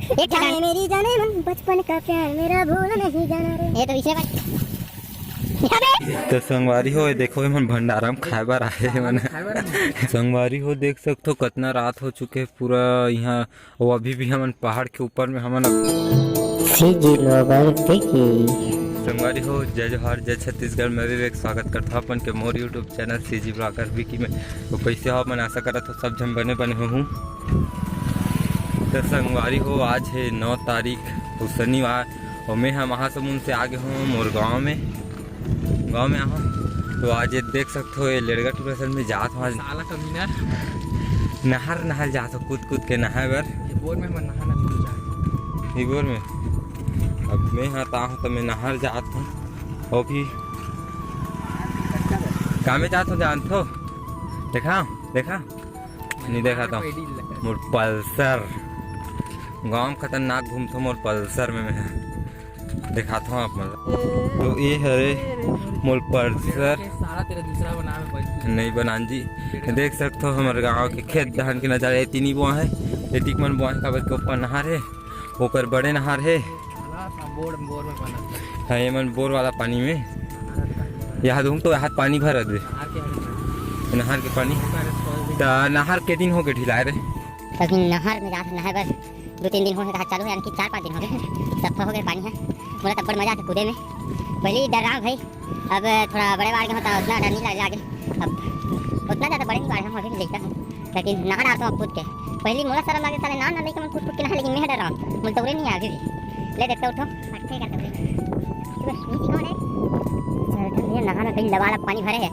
एक जाने मेरी जाने मन बचपन का प्यार मेरा भूल नहीं जाना रे। ये तो इसे तो संगवारी हो देखो मन भंडारा में खाए बार आए मन संगवारी हो देख सकते हो कितना रात हो चुके पूरा यहाँ और अभी भी हमन पहाड़ के ऊपर में हमन संगवारी हो। जय जोहार जय छत्तीसगढ़ में भी एक स्वागत करता अपन के मोर YouTube channel CG blogger Vicky में। तो कैसे हो मन आशा करा तो सब जन बने हूँ। तो संगवारी हो आज है 9 तारीख तो शनिवार और मैं हम महासमुंद से आगे हूँ मोर गाँव में आऊँ। तो आज ये देख सकते हो ये लेड़गा टूरेशन में जात हूँ। आज नहर जात हो कूद के नहाए बर बोर में अब मैं आता हूँ तो मैं नहर जात हूँ और भी काम में जात हूँ जानत हो। देखा नहीं देखा तो मोर पल्सर गाँव में खतरनाक घूमता मोर पल्सर में मैं दिखाता हूँ आप मतलब। तो ये है मोर पल्सर नहीं बनान जी देख सकते हो हमारे गाँव के खेत धान के नजारे ये तीन बुआ है। ये टिक मन बुआ का के ऊपर नहर है ऊपर बड़े नहर है हाँ ये मन बोर वाला पानी में यहाँ दूँ तो यहाँ पानी भर दे नहर के पानी तो नहर के दिन हो गए ढिलाए रहे तभी नहर में जाते नहर बस 2-3 दिन हो गए चालू है यानी कि 4-5 दिन हो गए सब हो गए पानी है। बोला तब बड़ मजा आता कूदे में पहले डर रहा भाई अब थोड़ा बड़े बाढ़ के होता उतना डर नहीं लग आगे अब उतना ज़्यादा बड़े नहीं बाढ़ हम अभी भी देखता हूँ लेकिन नहा डालता हूँ कूद के पहले मोला शर्म लगे साले ना नहीं कि मैं कूद के नहा लेकिन मैं डर रहा हूँ मुझे तो नहीं आगे भी ले देखता उठो नहाना कहीं लबालब पानी भरे है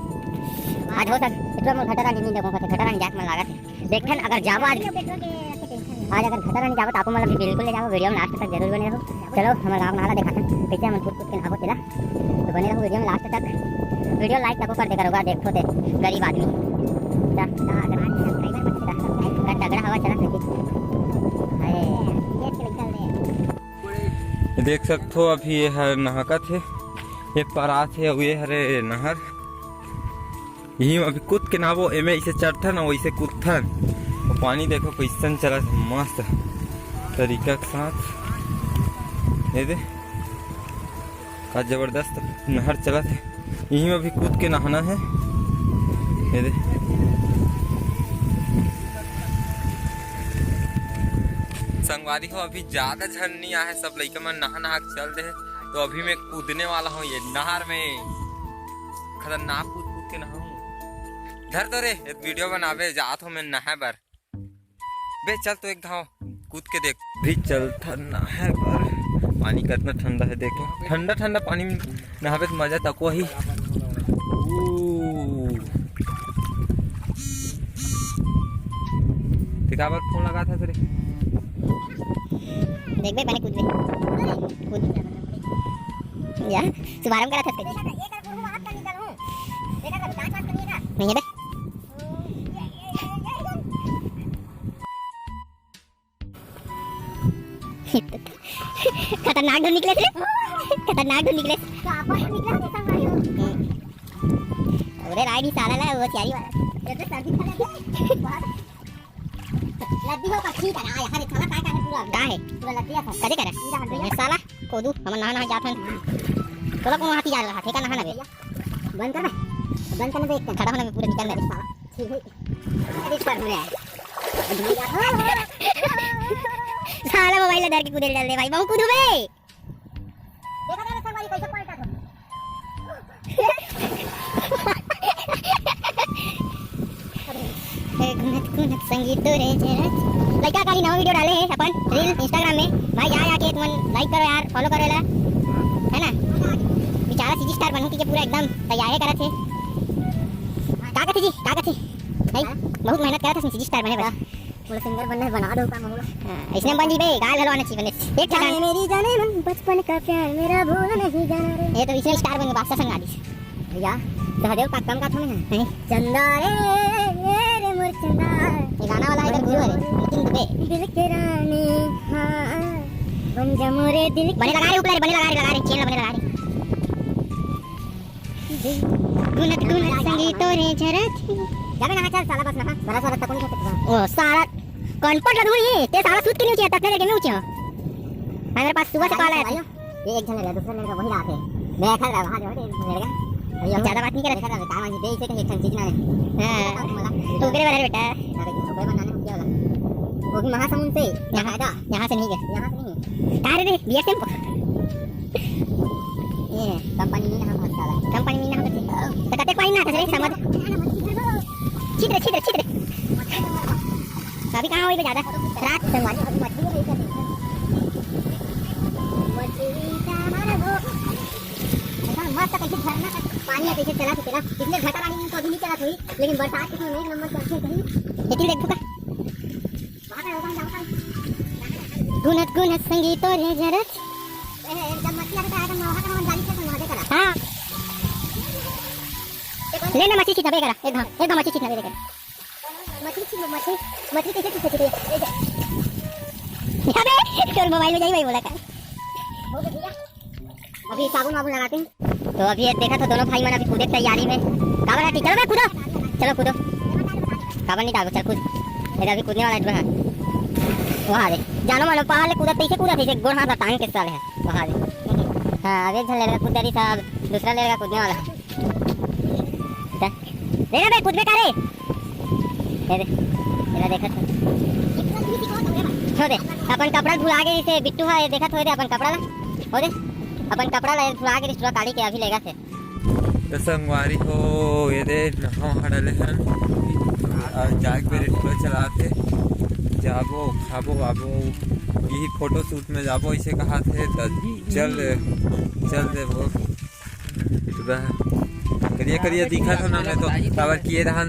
आज हो सक इतना मैं घटरा नहीं देखो घटरा जाके मन लागत देखन अगर जाओ आज अगर घटरा नहीं जाओ तो आपको मतलब बिल्कुल ले जाओ वीडियो में लास्ट तक जरूर बने रहो। चलो हमारा गाँव नाला दिखाते हैं कैसे हम कूद के नहाबो तेरा तो बने रहो वीडियो में लास्ट तक। वीडियो लाइक तक कर देकर होगा देखो थे गरीब आदमी तगड़ा हवा चला देख सकते हो। अभी ये है नहाकत है ये परात है ये हरे नहर यही अभी कूद के नहाबो एमे इसे चढ़थन और वैसे कूदथन और पानी देखो कैसन चला मस्त तरीका के साथ ये दे का जबरदस्त नहर चला थे यही में भी कूद के नहाना है। ये दे संगवारी हो अभी ज्यादा झन नहीं आया है सब लड़का मन नहा के चल दे तो अभी मैं कूदने वाला हूँ ये नहर में खतरनाक कूद के नहाऊं धर तो रे वीडियो बनावे जात हूँ मैं नहा बर बे चल तो एक धाव कूद के देख भी चलता नहा बर पानी कितना ठंडा है देखो ठंडा पानी में नहावे तो मजा तक वही ठीक है फोन लगा था तेरे देख बे मैंने कूद या शुभारंभ करा था नहीं है बे खतरनाक ढूंढ निकले अरे राइड ही साला है वो तैयारी वाला ये सर्दी लद्दी हो पक्षी का ना यार साला काय का पूरा का है पूरा लद्दी है कदे करे ये साला कोदू हम नहाना जाथन चलो को हाथी जा रहा है का नहाना बे बंद करना देख खड़ा होना में पूरा निकलना है साला ठीक है इस पर है साला मोबाइल डर के कूदे डाल दे भाई बहु कूदू बे देखा ना संगवारी कैसे पलटा तो गुनत संगीत रे जरा लड़का काली नवा वीडियो डाले हैं अपन रील इंस्टाग्राम में भाई यहाँ आके तुम लाइक करो यार फॉलो करो है ना बेचारा सीजी स्टार बनने के पूरा एकदम तैयारी करा थे काका थी भाई बहुत मेहनत करा था सीजी स्टार बने बड़ा पूरा सिंगर बनने बना दो काम होगा इसने बन जी बे गाल हलवाना चाहिए बने एक जाने मेरी जाने मन बचपन का प्यार मेरा भूल नहीं जाना रे ये तो इसने स्टार बन बादशाह संग आदि भैया सहदेव का कम का थोड़ी है नहीं चंदा रे मोर चंदा ये गाना वाला इधर गुरु है लेकिन दुबे दिल के रानी हां बन जा मोरे दिल बने लगा रहे चैनल बने लगा रहे गुनत संगीत रे जरा जाने ना चल साला बस ना बड़ा साला तक नहीं सकता ओ साला कौन पट लदू ये ते साला सूत के नीचे तक ने देखे में ऊंचे भाई मेरे पास सुबह से कॉल आया था। ये एक जन लड़का दूसरा लड़का वही रहा थे। मैं खा रहा वहां जो है लड़का। ये हम ज्यादा बात नहीं कर रहे थे। काम आज दे इसे कहीं एक चीज ना है। हां तू करे वाला बेटा सुबह बनाने में क्या वाला वो भी महासमुंद से यहां से नहीं गए यहां से नहीं कार रे बियर टेम्पो ये कंपनी में हम हंसता है कंपनी में हम तो कते पानी ना करे समझ छिद्र अभी कहां होई ज्यादा रात संगवारी अभी मछली है मस्त कैसे झरना का पानी है कैसे चला के ना इसलिए घटा रानी तो अभी नहीं चला थी लेकिन बरसात के समय एक नंबर चलते कहीं लेकिन देख का गुनत संगीत और ये जरत जब मछली आता है तो वहां का हम जाली से वहां देखा हां लेना मछली कितना बेकरा एक मछली कितना बेकरा मछली कैसे कितने अबे चल मोबाइल में जाई भाई बोला का हो गया अभी साबुन वाबुन लगाते हैं तो अभी ये देखा तो दोनों भाई मन अभी कूदे तैयारी में काबर आती चलो कूदो काबर नहीं डालो चल कूद इधर अभी कूदने वाला है वहां दे जानो मानो पहाड़ ले कूदा कैसे कूदा कैसे गोड़ हाथ टांग के साले है वहां दे हां अबे चल लड़का कूद रही साहब दूसरा लड़का कूदने वाला है देना बे कूद बे करे ये देखा हो दे अपन कपड़ा धुला के इसे बिट्टू है देखा तो दे अपन कपड़ा ला हो दे अपन कपड़ा ला धुला के रिश्ता काढ़ी के अभी लेगा से तो संगवारी हो ये दे नहाओ हड़ले हन और जाग पे रिश्ता चलाते जाबो खाबो आबो यही फोटो शूट में जाबो इसे कहा थे तो चल दे वो करिए दिखा था ना मैं तो तब किए रहन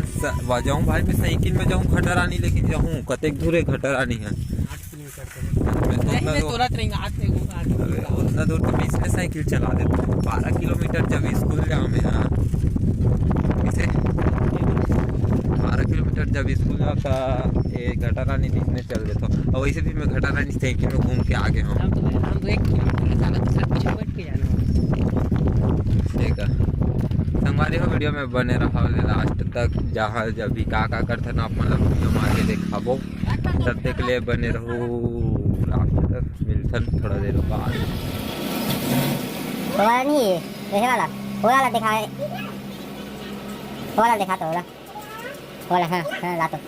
जाऊँ भाई मैं साइकिल में जाऊँ खटरानी लेकिन जाऊँ कतेक दूर खटरानी है उतना दूर तो मैं इसलिए साइकिल चला देता 12 किलोमीटर जब स्कूल जाऊँ मैं हाँ इसे 12 किलोमीटर जब स्कूल जाता ये घटारानी दिखने चल देता हूँ और वैसे भी मैं घटारानी साइकिल में घूम के आगे हूँ ठीक है संगवारी हो वीडियो में बने रहा लास्ट तक जहाँ जब भी का करते ना मतलब वीडियो में आगे देखाबो तब तक ले बने रहो लास्ट तक मिलथन थोड़ा देर बाद वाला नहीं है वाला दिखा तो वाला हाँ ला तो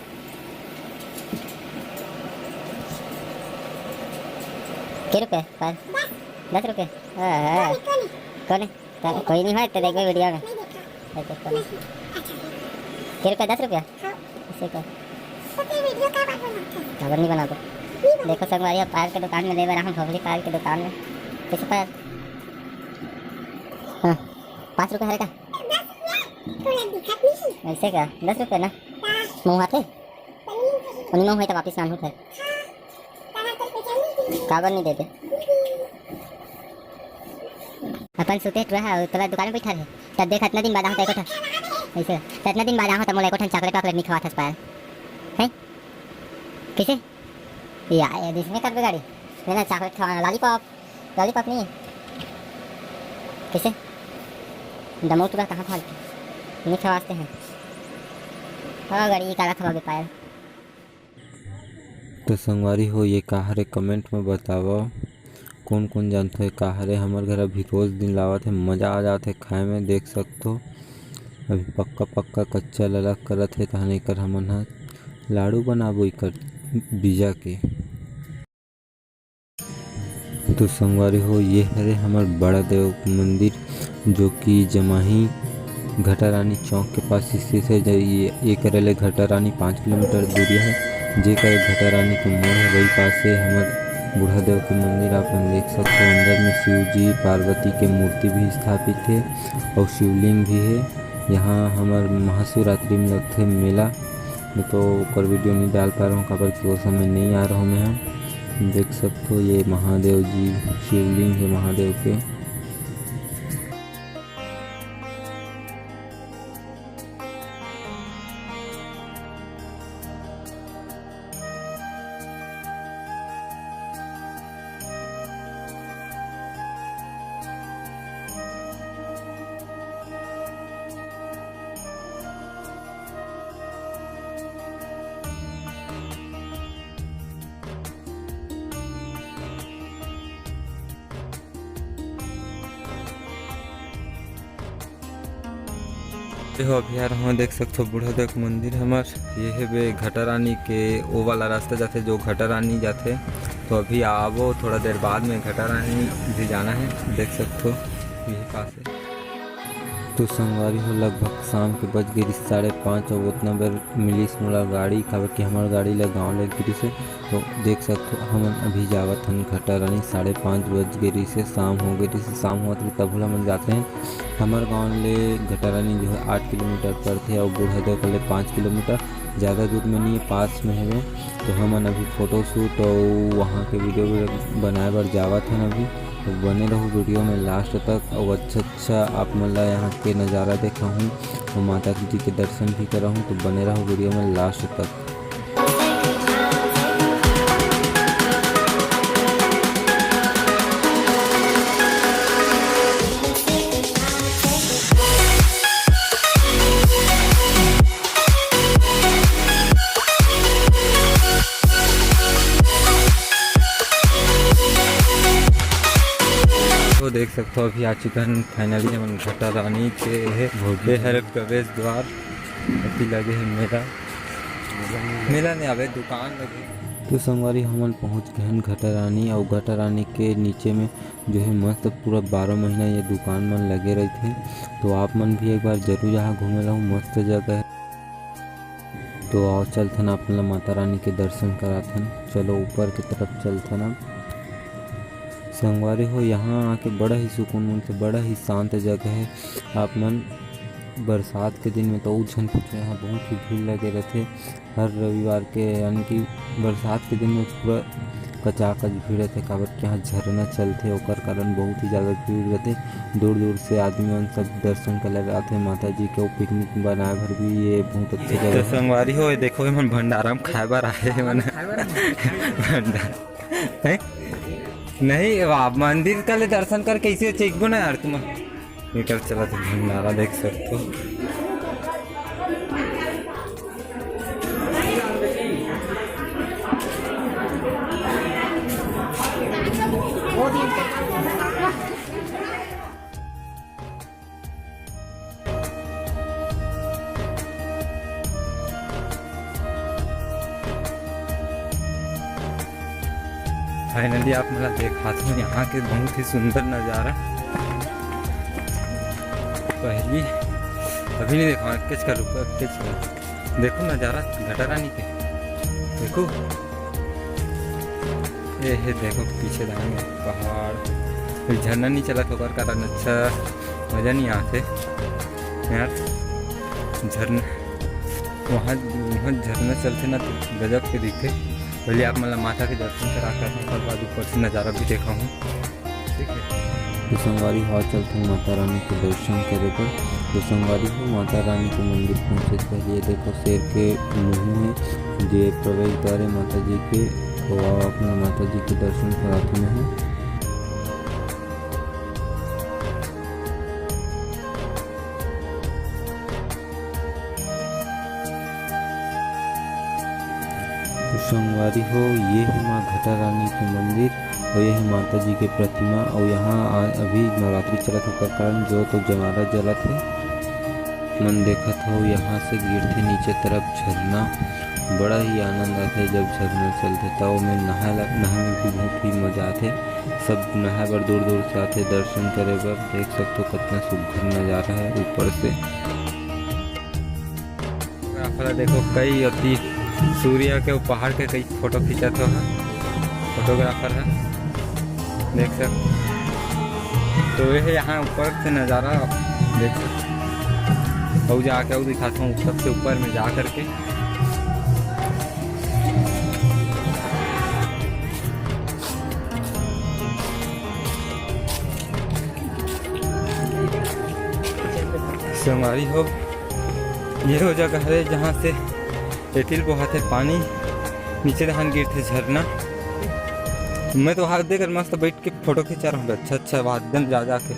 कितने रुपए पर 10 रुपए कौन कोई नहीं है तो देखो वीडियो में कितने रुपये 10 रुपया इसे को खबर नहीं बना दो देखो संगवारी पायल के दुकान में ले रहा हूँ भोगली पायल के दुकान में कैसे पायल हाँ 5 रुपये है का ऐसे क्या 10 रुपये ना मुँह हाथे उन्हीं मुँह है तो वापिस नान उठे काबर नहीं देते अपन सुते रहा तब दुकान में बैठा रहे तब देख इतना दिन बाद आता है ऐसे इतना दिन बाद आता मोला कोठन चॉकलेट नहीं खवा था पायल है कैसे या दिसने कर गाड़ी मैंने चॉकलेट खवाना लॉलीपॉप नहीं कैसे दमो तुरा कहाँ था नहीं खवाते हैं हाँ गाड़ी काला खवा पायल तो संगवारी हो ये कहा कमेंट में बताओ कौन कौन जानते है कहा हमारे घर अभी रोज दिन लावत है मज़ा आ जाते है खाए में देख सकते हो अभी पक्का कच्चा ललक करत है तहने कर हमन हा लाड़ू बनाबो कर बीजा के तो संगवारी हो ये है हमार बड़ा देव मंदिर जो कि जमाही घटारानी चौक के पास स्थित है ये करले घटारानी 5 किलोमीटर दूरी है जे कर घटारानी के मोड़ है वही पास है हमार बूढ़ा देव के मंदिर आप देख सकते हो अंदर में शिव जी पार्वती के मूर्ति भी स्थापित है और शिवलिंग भी है यहाँ हमार महाशिवरात्रि में लगते है मेला मैं तो ऊपर वीडियो नहीं डाल पा रहा हूँ काबर कि वो समय नहीं आ रहा हूँ मैं यहाँ देख सकते हो ये महादेव जी शिवलिंग है महादेव के हो अभी आ रहा हूँ, देख सकते हो बूढ़ा देख मंदिर हमार ये है बे घटा रानी के वो वाला रास्ता जाते जो घटा रानी जाते। तो अभी आवो थोड़ा देर बाद में घटा रानी भी जाना है, देख सकते हो यही पास है। तो संगवारी हो लगभग शाम के बज गई 5:30 और उतना बेर मिलिस मोला गाड़ी काबर कि हमार गाड़ी ला गाँव लग गई से। तो देख सकते हो हम अभी जावत हम घटा रानी 5:30 बज गई से, शाम हो गई से। शाम हुआ तो तब हम जाते हैं। हमारे गाँव ले घटा रानी जो है 8 किलोमीटर पड़ते और बूढ़ा ले 5 किलोमीटर, ज़्यादा दूर में नहीं है, पास में है। तो हम अभी फ़ोटो शूट और वहाँ के वीडियो बनाए बर जावत हैं अभी। तो बने रहो वीडियो में लास्ट तक और अच्छा आप मतलब यहाँ के नज़ारा देखा हूँ और माता जी के दर्शन भी करा हूँ। तो बने रहो वीडियो में लास्ट तक। तो देख सकते हो अभी आ चुका है फाइनली हम घटा रानी के है प्रवेश द्वार। अभी लगे है मेला नहीं आवे दुकान लगे। तो संगवारी हमन पहुंच गए हैं घटा रानी और घटा रानी के नीचे में जो है मस्त पूरा 12 महीना ये दुकान मन लगे रही थे। तो आप मन भी एक बार जरूर यहाँ घूमे ला, मस्त जगह है। तो आओ चलथन अपन माता रानी के दर्शन कराथन। चलो ऊपर की तरफ चलथन। अब संगवारी हो यहाँ आके बड़ा ही सुकून से बड़ा ही शांत जगह है। आप मन बरसात के दिन में तो उछन पूछो यहाँ बहुत ही भीड़ लगे रहते हर रविवार के, यानी कि बरसात के दिन में पूरा कचाकच भीड़ रहते काबर कि यहाँ झरना चलते ओकर कारण बहुत ही ज़्यादा भीड़ रहते। दूर दूर से आदमी मन सब दर्शन कर लगे आते माता जी के। पिकनिक बनाए भर भी ये बहुत अच्छी जगह है। संगवारी हो देखो मन भंडारा में खाए बार आए मन नहीं आप मंदिर का ले दर्शन कर कैसे चेक बना यार तुम निकल चला तो भंडारा देख सकते हो। फाइनली आप मला देखाते हैं यहाँ के बहुत ही सुंदर नज़ारा। पहली अभी नहीं देखा किच का रुका किच का देखो नज़ारा घटा रानी के देखो ये है देखो पीछे दाएं पहाड़ झरना नहीं चला तो कारण अच्छा मज़ा नहीं आते यार। झरना वहाँ झरना चलते ना तो गजब के दिखते। पहले आप मतलब माता के दर्शन करा कर उसके बाद ऊपर से नज़ारा भी देखा हूँ, ठीक है। तो संगवारी हो चलते हैं माता रानी के दर्शन करे पर। तो संगवारी हो माता रानी के मंदिर पहुँचे से पहले देखो शेर के मुँह में जो प्रवेश द्वार है माता जी के, तो आप अपने माता जी के दर्शन कराते हैं। संगवारी हो ये है माँ घटा रानी के मंदिर और ये है माता जी की प्रतिमा। और यहाँ अभी नवरात्रि चलत होकर कारण जो तो जमारा जलत है मन देखत हो। यहाँ से गिरते नीचे तरफ झरना, बड़ा ही आनंद आता है जब झरना चलते। तो में नहाए में भी बहुत ही मजा आते। सब नहाए बर दूर दूर से आते दर्शन करे बर। देख सकते हो कितना सुंदर नज़ारा है ऊपर से। देखो कई अति सूर्य के पहाड़ के कई फोटो खींचते हो फोटोग्राफर है देख सकते। तो ये है यहाँ ऊपर से नज़ारा देख सकते। और जाके और दिखाता हूँ सबसे ऊपर में जा करके। संगवारी हो ये वो जगह है जहाँ से एथिल बहाते पानी नीचे धान गिरते झरना। मैं तो हाथ देकर मस्त बैठ के फोटो खींचा रहा हूँ अच्छा वादन जा के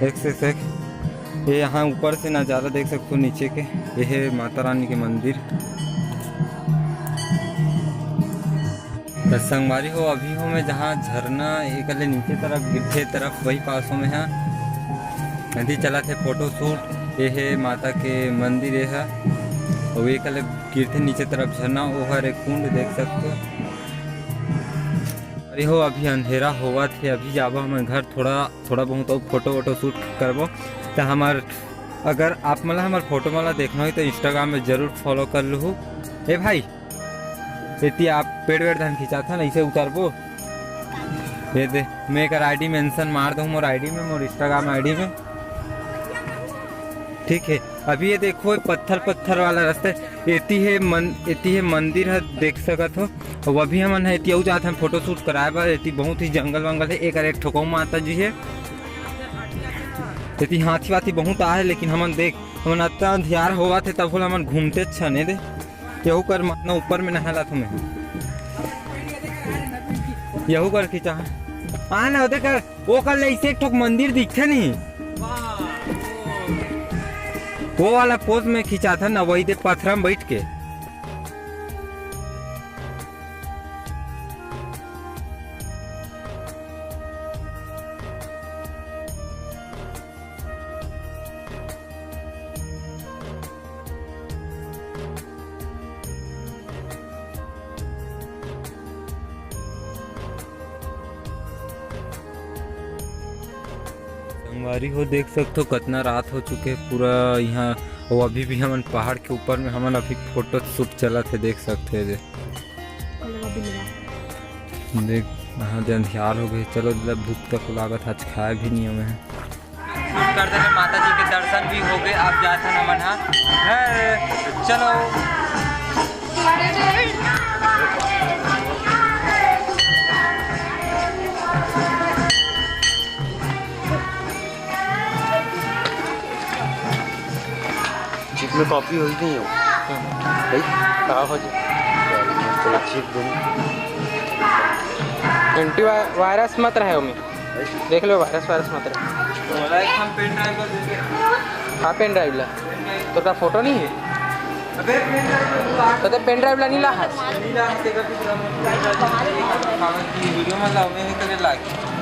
एक से एक। ये यहाँ ऊपर से नज़ारा देख सकते हो नीचे के। ये है माता रानी के मंदिर। संगवारी हो अभी हो मैं जहाँ झरना एक नीचे तरफ गिरते तरफ वही पासों में है नदी चला थे फोटो शूट ये है माता के मंदिर है और ये कल गिरते नीचे तरफ झरना वो हर एक कुंड देख सकते हो। अरे हो अभी अंधेरा हुआ थे, अभी जाबो हम घर थोड़ा बहुत फोटो वोटो शूट करबो। तो हमार अगर आप मला हमार फोटो मला देखना हो तो इंस्टाग्राम में जरूर फॉलो कर लूँ। ए भाई इतनी आप पेड़ वेड़ धान खिंचा था ना इसे उतारबो। ये दे मैं एक आईडी मेंशन मार दूँ मोर आईडी में, मोर इंस्टाग्राम आईडी में, ठीक है। अभी ये देखो पत्थर वाला रास्ता एती है मंदिर है देख सकत हो। और वो भी हमन है एती जाते हैं फोटो शूट कराए बा। एती बहुत ही जंगल वंगल है। एक ठोकौ माता जी है। एती हाथी वाथी बहुत आए लेकिन हमन देख हमन अत्ता अंधियार होवा थे तब हमन घूमते छने दे यहू कर मातना ऊपर में नहाला तुम्हें यहू कर खींचा ना देख कर वो कर ले एक ठोक मंदिर दिखते नहीं वो वाला पोज में खींचा था ना वही दे पत्थर में बैठ के। संगवारी हो देख सकते हो कितना रात हो चुके पूरा यहाँ। और अभी भी हमन पहाड़ के ऊपर में हमन अभी फोटो शूट चला थे देख सकते हैं। देख यहाँ अंधियार हो गए। चलो भूख तक लागत आज खाया भी नहीं हमें। शूट कर देने माता जी के दर्शन भी हो गए। आप जाते हैं मन हाँ चलो में कॉपी हुई नहीं हो भाई कहाँ हो जाए चीप एंटी वायरस मत रहे हो देख लो वायरस मत रहे। हाँ पेन ड्राइव ला तो फोटो नहीं है तो पेन ड्राइव ला नहीं ला वीडियो में लाओ मैं करे लागे